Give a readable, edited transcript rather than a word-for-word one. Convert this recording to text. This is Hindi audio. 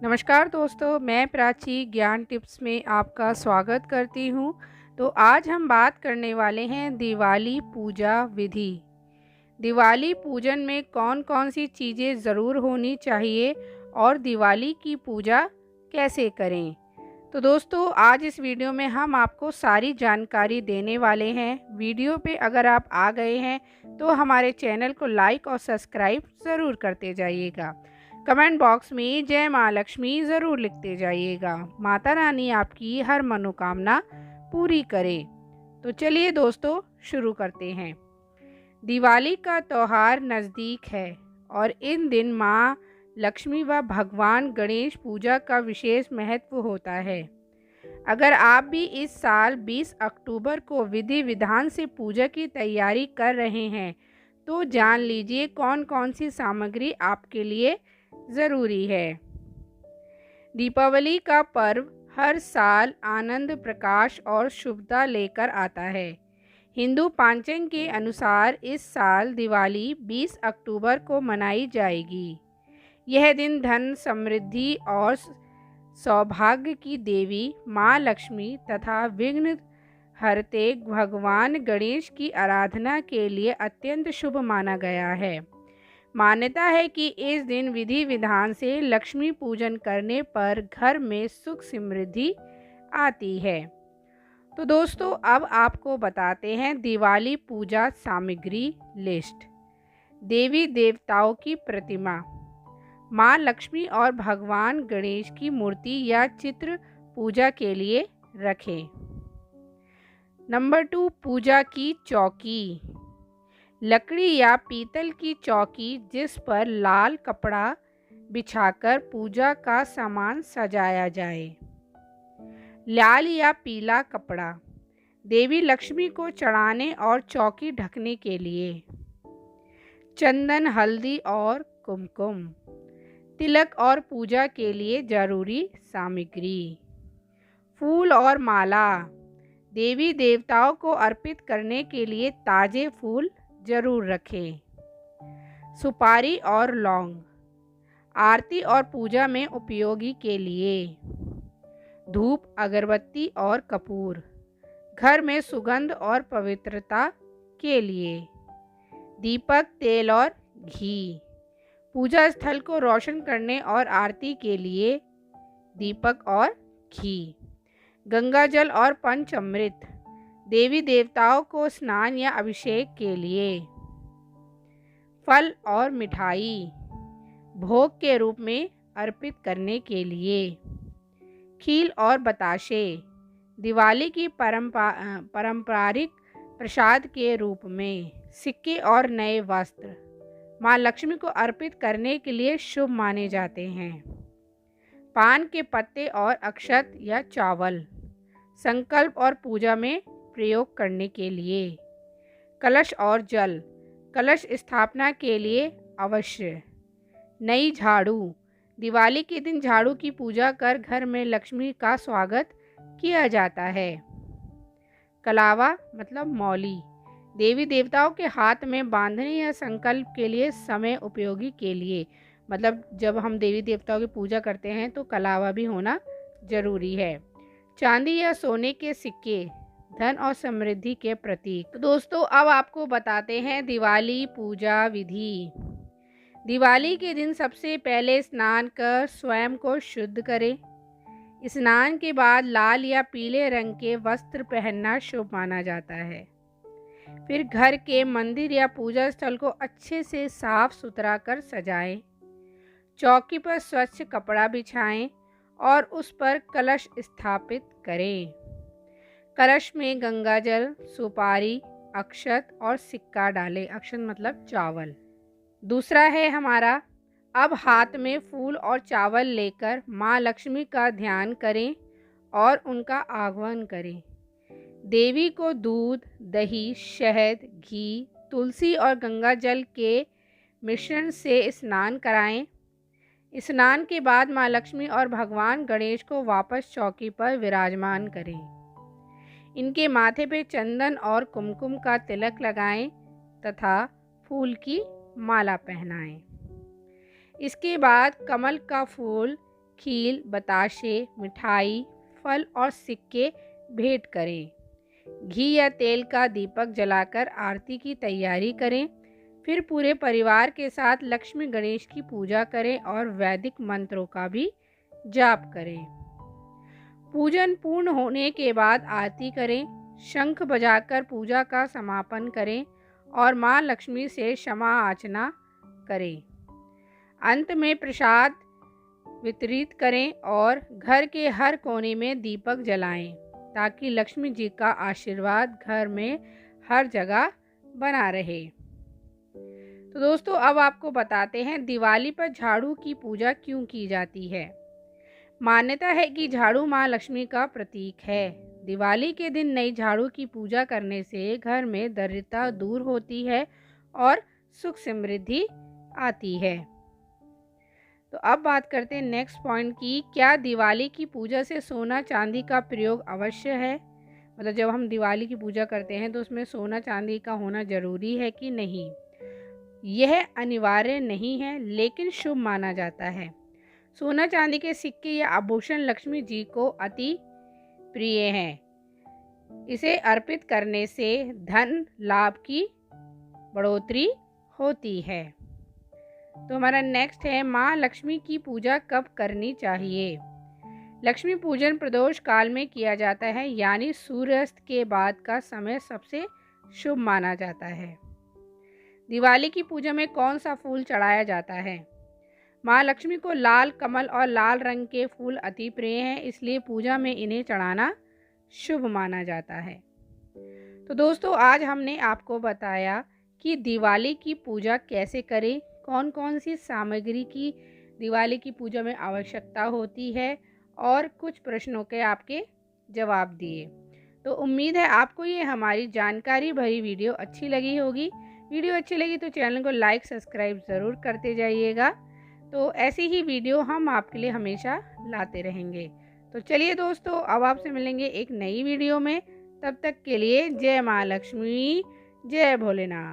नमस्कार दोस्तों, मैं प्राची ज्ञान टिप्स में आपका स्वागत करती हूँ। तो आज हम बात करने वाले हैं दिवाली पूजा विधि। दिवाली पूजन में कौन-कौन सी चीज़ें ज़रूर होनी चाहिए और दिवाली की पूजा कैसे करें। तो दोस्तों, आज इस वीडियो में हम आपको सारी जानकारी देने वाले हैं। वीडियो पे अगर आप आ गए हैं तो हमारे चैनल को लाइक और सब्सक्राइब ज़रूर करते जाइएगा। कमेंट बॉक्स में जय माँ लक्ष्मी ज़रूर लिखते जाइएगा। माता रानी आपकी हर मनोकामना पूरी करे। तो चलिए दोस्तों, शुरू करते हैं। दिवाली का त्यौहार नज़दीक है और इन दिन माँ लक्ष्मी व भगवान गणेश पूजा का विशेष महत्व होता है। अगर आप भी इस साल 20 अक्टूबर को विधि विधान से पूजा की तैयारी कर रहे हैं तो जान लीजिए कौन कौन सी सामग्री आपके लिए ज़रूरी है। दीपावली का पर्व हर साल आनंद, प्रकाश और शुभता लेकर आता है। हिंदू पंचांग के अनुसार इस साल दिवाली 20 अक्टूबर को मनाई जाएगी। यह दिन धन, समृद्धि और सौभाग्य की देवी माँ लक्ष्मी तथा विघ्न हरते भगवान गणेश की आराधना के लिए अत्यंत शुभ माना गया है। मान्यता है कि इस दिन विधि विधान से लक्ष्मी पूजन करने पर घर में सुख समृद्धि आती है। तो दोस्तों, अब आपको बताते हैं दिवाली पूजा सामग्री लिस्ट। देवी देवताओं की प्रतिमा, माँ लक्ष्मी और भगवान गणेश की मूर्ति या चित्र पूजा के लिए रखें। नंबर 2, पूजा की चौकी, लकड़ी या पीतल की चौकी जिस पर लाल कपड़ा बिछाकर पूजा का सामान सजाया जाए। लाल या पीला कपड़ा देवी लक्ष्मी को चढ़ाने और चौकी ढकने के लिए। चंदन, हल्दी और कुमकुम, तिलक और पूजा के लिए जरूरी सामग्री। फूल और माला, देवी देवताओं को अर्पित करने के लिए ताजे फूल जरूर रखें। सुपारी और लौंग, आरती और पूजा में उपयोगी के लिए। धूप, अगरबत्ती और कपूर, घर में सुगंध और पवित्रता के लिए। दीपक, तेल और घी, पूजा स्थल को रोशन करने और आरती के लिए दीपक और घी। गंगा जल और पंचामृत, देवी देवताओं को स्नान या अभिषेक के लिए। फल और मिठाई, भोग के रूप में अर्पित करने के लिए। खील और बताशे, दिवाली की पारंपरिक प्रसाद के रूप में। सिक्के और नए वस्त्र, माँ लक्ष्मी को अर्पित करने के लिए शुभ माने जाते हैं। पान के पत्ते और अक्षत या चावल, संकल्प और पूजा में प्रयोग करने के लिए। कलश और जल, कलश स्थापना के लिए अवश्य। नई झाड़ू, दिवाली के दिन झाड़ू की पूजा कर घर में लक्ष्मी का स्वागत किया जाता है। कलावा मतलब मौली, देवी देवताओं के हाथ में बांधने या संकल्प के लिए समय उपयोगी के लिए। मतलब जब हम देवी देवताओं की पूजा करते हैं तो कलावा भी होना जरूरी है। चांदी या सोने के सिक्के, धन और समृद्धि के प्रतीक। तो दोस्तों, अब आपको बताते हैं दिवाली पूजा विधि। दिवाली के दिन सबसे पहले स्नान कर स्वयं को शुद्ध करें। स्नान के बाद लाल या पीले रंग के वस्त्र पहनना शुभ माना जाता है। फिर घर के मंदिर या पूजा स्थल को अच्छे से साफ सुथरा कर सजाएं। चौकी पर स्वच्छ कपड़ा बिछाएं और उस पर कलश स्थापित करें। कलश में गंगा जल, सुपारी, अक्षत और सिक्का डालें। अक्षत मतलब चावल। दूसरा है हमारा, अब हाथ में फूल और चावल लेकर माँ लक्ष्मी का ध्यान करें और उनका आह्वान करें। देवी को दूध, दही, शहद, घी, तुलसी और गंगा जल के मिश्रण से स्नान कराएं। स्नान के बाद माँ लक्ष्मी और भगवान गणेश को वापस चौकी पर विराजमान करें। इनके माथे पे चंदन और कुमकुम का तिलक लगाएं तथा फूल की माला पहनाएं। इसके बाद कमल का फूल खील, बताशे, मिठाई, फल और सिक्के भेंट करें। घी या तेल का दीपक जलाकर आरती की तैयारी करें। फिर पूरे परिवार के साथ लक्ष्मी गणेश की पूजा करें और वैदिक मंत्रों का भी जाप करें। पूजन पूर्ण होने के बाद आरती करें, शंख बजाकर पूजा का समापन करें और मां लक्ष्मी से क्षमा याचना करें। अंत में प्रसाद वितरित करें और घर के हर कोने में दीपक जलाएं ताकि लक्ष्मी जी का आशीर्वाद घर में हर जगह बना रहे। तो दोस्तों, अब आपको बताते हैं दिवाली पर झाड़ू की पूजा क्यों की जाती है। मान्यता है कि झाड़ू माँ लक्ष्मी का प्रतीक है। दिवाली के दिन नई झाड़ू की पूजा करने से घर में दरिद्रता दूर होती है और सुख समृद्धि आती है। तो अब बात करते हैं नेक्स्ट पॉइंट की, क्या दिवाली की पूजा से सोना चांदी का प्रयोग अवश्य है। मतलब जब हम दिवाली की पूजा करते हैं तो उसमें सोना चांदी का होना जरूरी है कि नहीं। यह अनिवार्य नहीं है लेकिन शुभ माना जाता है। सोना चांदी के सिक्के या आभूषण लक्ष्मी जी को अति प्रिय हैं। इसे अर्पित करने से धन लाभ की बढ़ोतरी होती है। तो हमारा नेक्स्ट है, माँ लक्ष्मी की पूजा कब करनी चाहिए। लक्ष्मी पूजन प्रदोष काल में किया जाता है, यानी सूर्यास्त के बाद का समय सबसे शुभ माना जाता है। दिवाली की पूजा में कौन सा फूल चढ़ाया जाता है। माँ लक्ष्मी को लाल कमल और लाल रंग के फूल अति प्रिय हैं, इसलिए पूजा में इन्हें चढ़ाना शुभ माना जाता है। तो दोस्तों, आज हमने आपको बताया कि दिवाली की पूजा कैसे करें, कौन कौन सी सामग्री की दिवाली की पूजा में आवश्यकता होती है और कुछ प्रश्नों के आपके जवाब दिए। तो उम्मीद है आपको ये हमारी जानकारी भरी वीडियो अच्छी लगी होगी। वीडियो अच्छी लगी तो चैनल को लाइक सब्सक्राइब ज़रूर करते जाइएगा। तो ऐसी ही वीडियो हम आपके लिए हमेशा लाते रहेंगे। तो चलिए दोस्तों, अब आपसे मिलेंगे एक नई वीडियो में। तब तक के लिए जय माँ लक्ष्मी, जय भोलेनाथ।